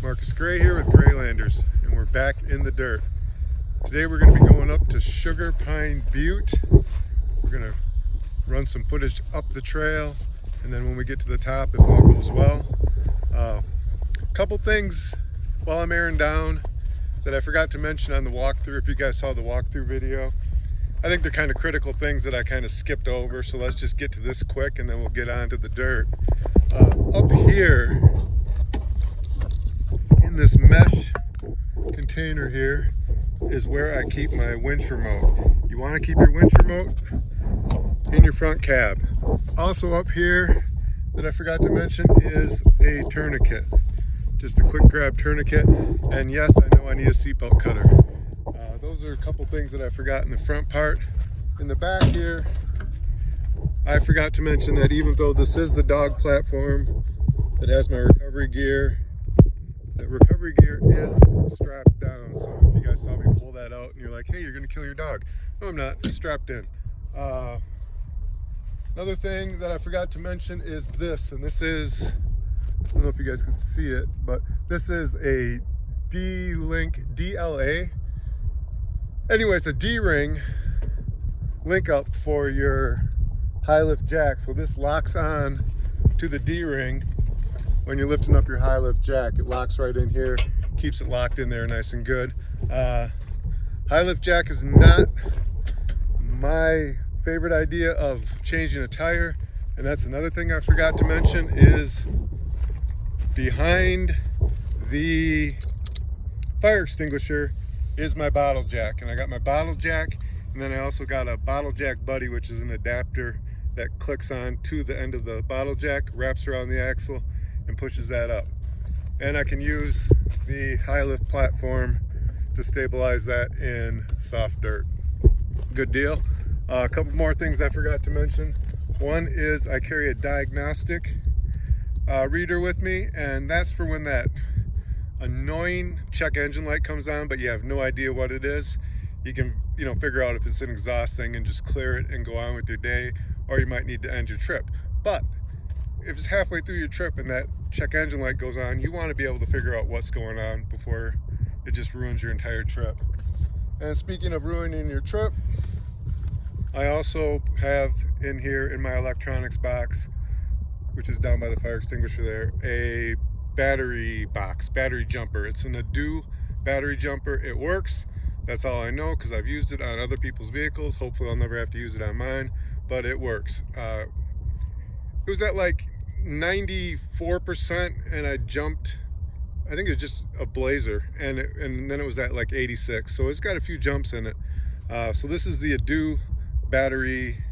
Marcus Gray here with Graylanders, and we're back in the dirt. Today we're going to be going up to Sugar Pine Butte. We're going to run some footage up the trail, and then when we get to the top, if all goes well, a couple things while I'm airing down that I forgot to mention on the walkthrough. If you guys saw the walkthrough video, I think they're kind of critical things that I kind of skipped over, so let's just get to this quick and then we'll get on to the dirt. Up here in this mesh container here is where I keep my winch remote. You want to keep your winch remote in your front cab. Also up here that I forgot to mention is a tourniquet. Just a quick grab tourniquet, and yes, I know I need a seatbelt cutter. Those are a couple things that I forgot in the front part. In the back here, I forgot to mention that even though this is the dog platform that has my recovery gear, the recovery gear is strapped down. So if you guys saw me pull that out and you're like, hey, you're gonna kill your dog. No, I'm not, it's strapped in. Another thing that I forgot to mention is this, and this is, I don't know if you guys can see it, but this is a D-Link DLA. Anyway, it's a D-ring link up for your high lift jack. So this locks on to the D-ring when you're lifting up your high lift jack. It locks right in here, keeps it locked in there nice and good. High lift jack is not my favorite idea of changing a tire, and that's another thing I forgot to mention is behind the fire extinguisher is my bottle jack. And I got my bottle jack, and then I also got a bottle jack buddy, which is an adapter that clicks on to the end of the bottle jack, wraps around the axle, and pushes that up. And I can use the high lift platform to stabilize that in soft dirt. Good deal. A couple more things I forgot to mention. One is I carry a diagnostic reader with me, and that's for when that annoying check engine light comes on but you have no idea what it is. You can figure out if it's an exhaust thing and just clear it and go on with your day, or you might need to end your trip. But if it's halfway through your trip and that check engine light goes on, you want to be able to figure out what's going on before it just ruins your entire trip. And speaking of ruining your trip, I also have in here in my electronics box, which is down by the fire extinguisher there, a battery box, battery jumper. It's an Deschutes battery jumper. It works. That's all I know because I've used it on other people's vehicles. Hopefully I'll never have to use it on mine, but it works. It was at like 94% and I jumped, I think it was just a Blazer, and then it was at like 86. So it's got a few jumps in it. So this is the Deschutes battery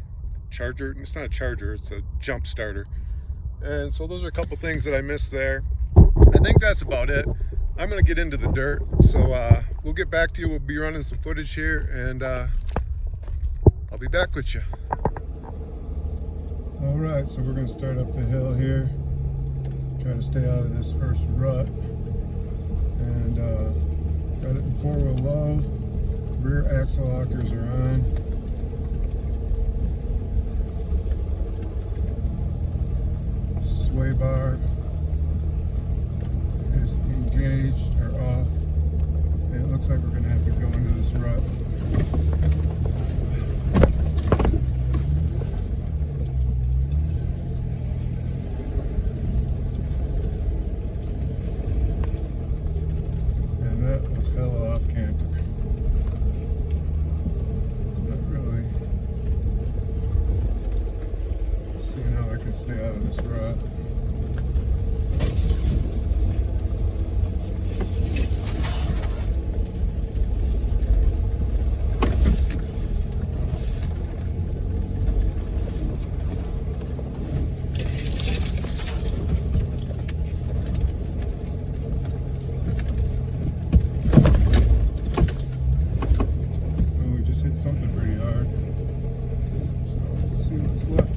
charger. It's not a charger, it's a jump starter. And so those are a couple things that I missed there. I think that's about it. I'm gonna get into the dirt, so we'll get back to you. We'll be running some footage here, and I'll be back with you. All right, so we're gonna start up the hill here, try to stay out of this first rut, and got it in 4-wheel low. Rear axle lockers are on. Sway bar is engaged or off, and it looks like we're going to have to go into this rut. And that was hella off camber. Not really seeing how I can stay out of this rut. Something pretty hard, so let's see what's left.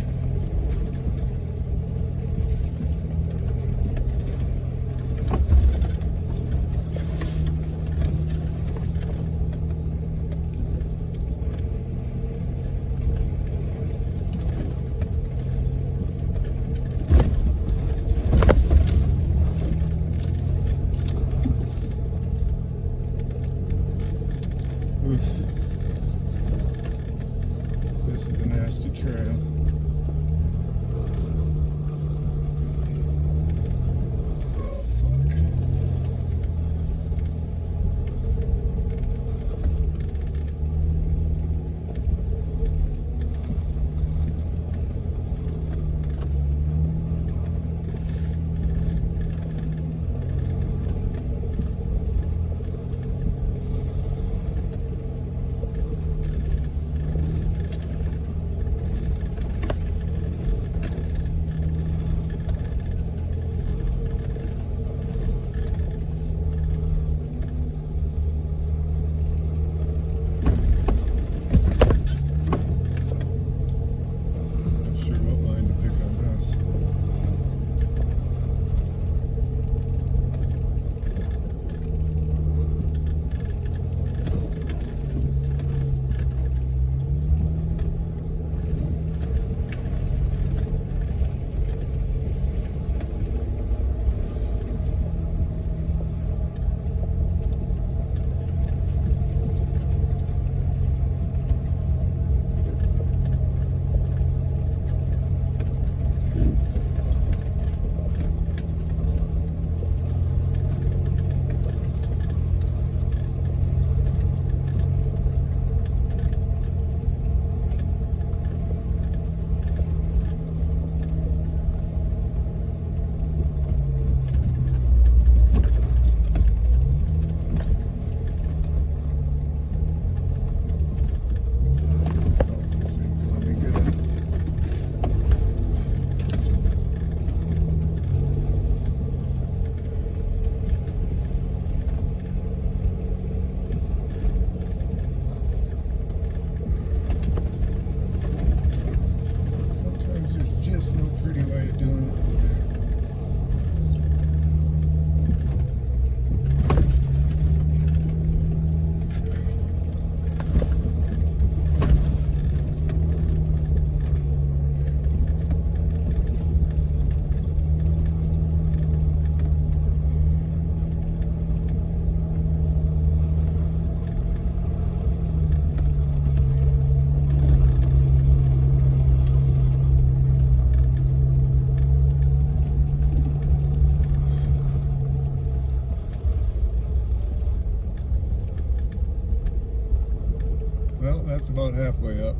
that's about halfway up.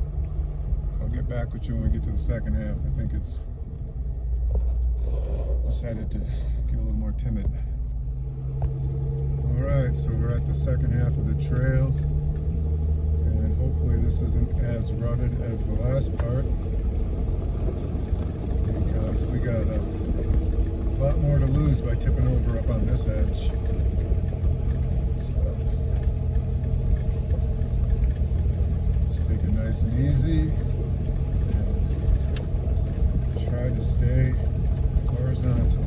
I'll get back with you when we get to the second half. I think it's decided to get a little more timid. Alright, so we're at the second half of the trail, and hopefully this isn't as rutted as the last part, because we got a lot more to lose by tipping over up on this edge. So just take it nice and easy and try to stay horizontal.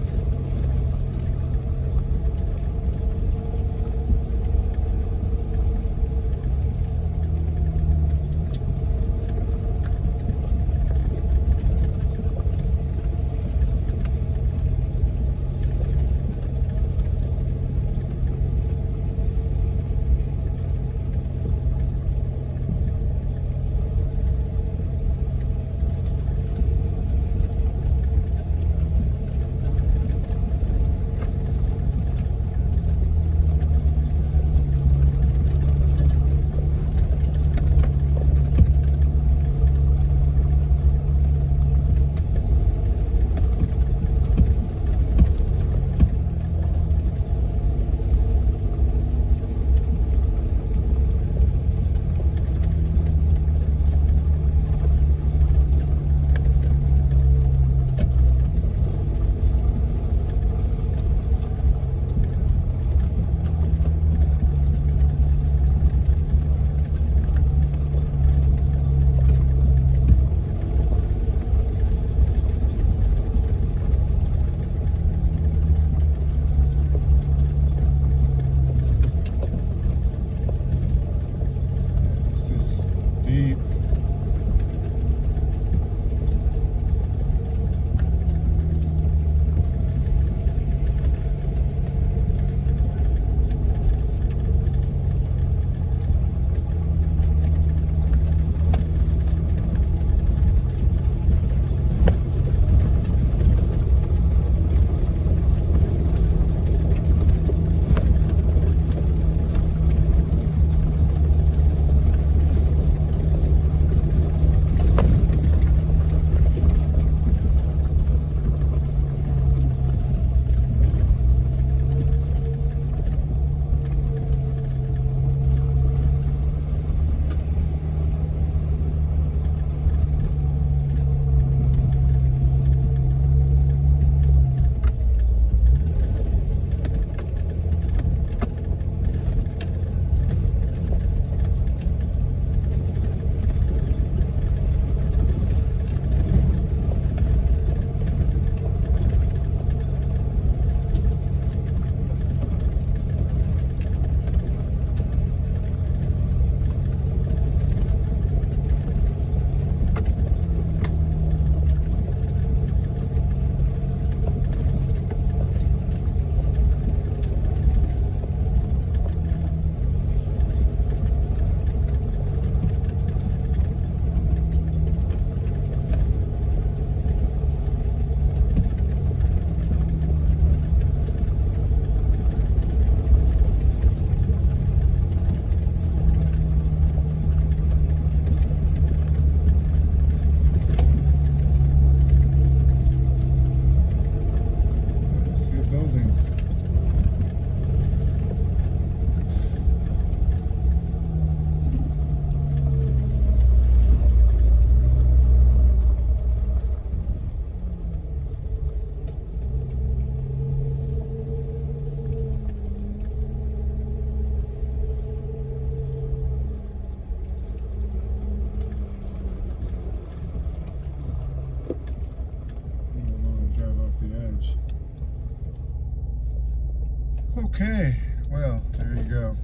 Okay, well, there you go.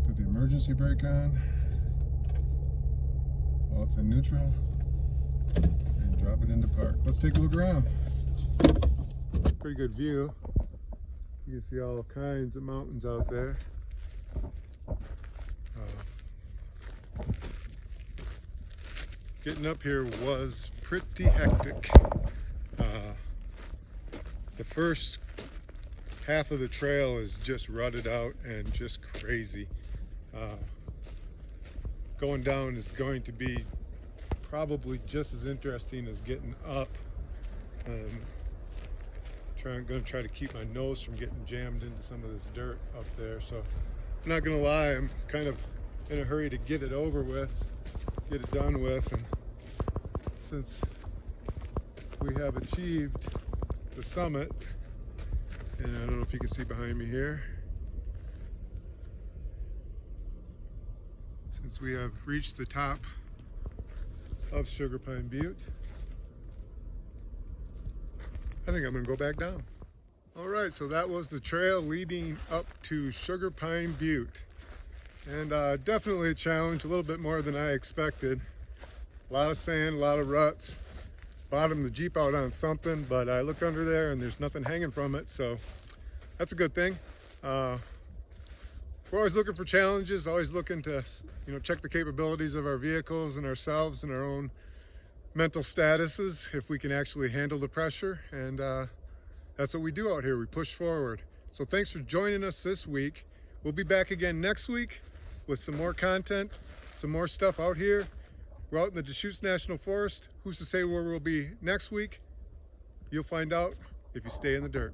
Put the emergency brake on while it's in neutral and drop it into park. Let's take a look around. Pretty good view. You can see all kinds of mountains out there. Getting up here was pretty hectic. The first half of the trail is just rutted out and just crazy. Going down is going to be probably just as interesting as getting up. I'm going to try to keep my nose from getting jammed into some of this dirt up there. So I'm not going to lie, I'm kind of in a hurry to get it over with, get it done with. And since we have achieved the summit, and I don't know if you can see behind me here, since we have reached the top of Sugar Pine Butte, I think I'm gonna go back down. All right, so that was the trail leading up to Sugar Pine Butte. And definitely a challenge, a little bit more than I expected. A lot of sand, a lot of ruts. Bottomed the Jeep out on something, but I looked under there and there's nothing hanging from it, so that's a good thing. We're always looking for challenges, always looking to check the capabilities of our vehicles and ourselves and our own mental statuses, if we can actually handle the pressure, and that's what we do out here. We push forward. So thanks for joining us this week. We'll be back again next week with some more content, some more stuff out here. We're out in the Deschutes National Forest. Who's to say where we'll be next week? You'll find out if you stay in the dirt.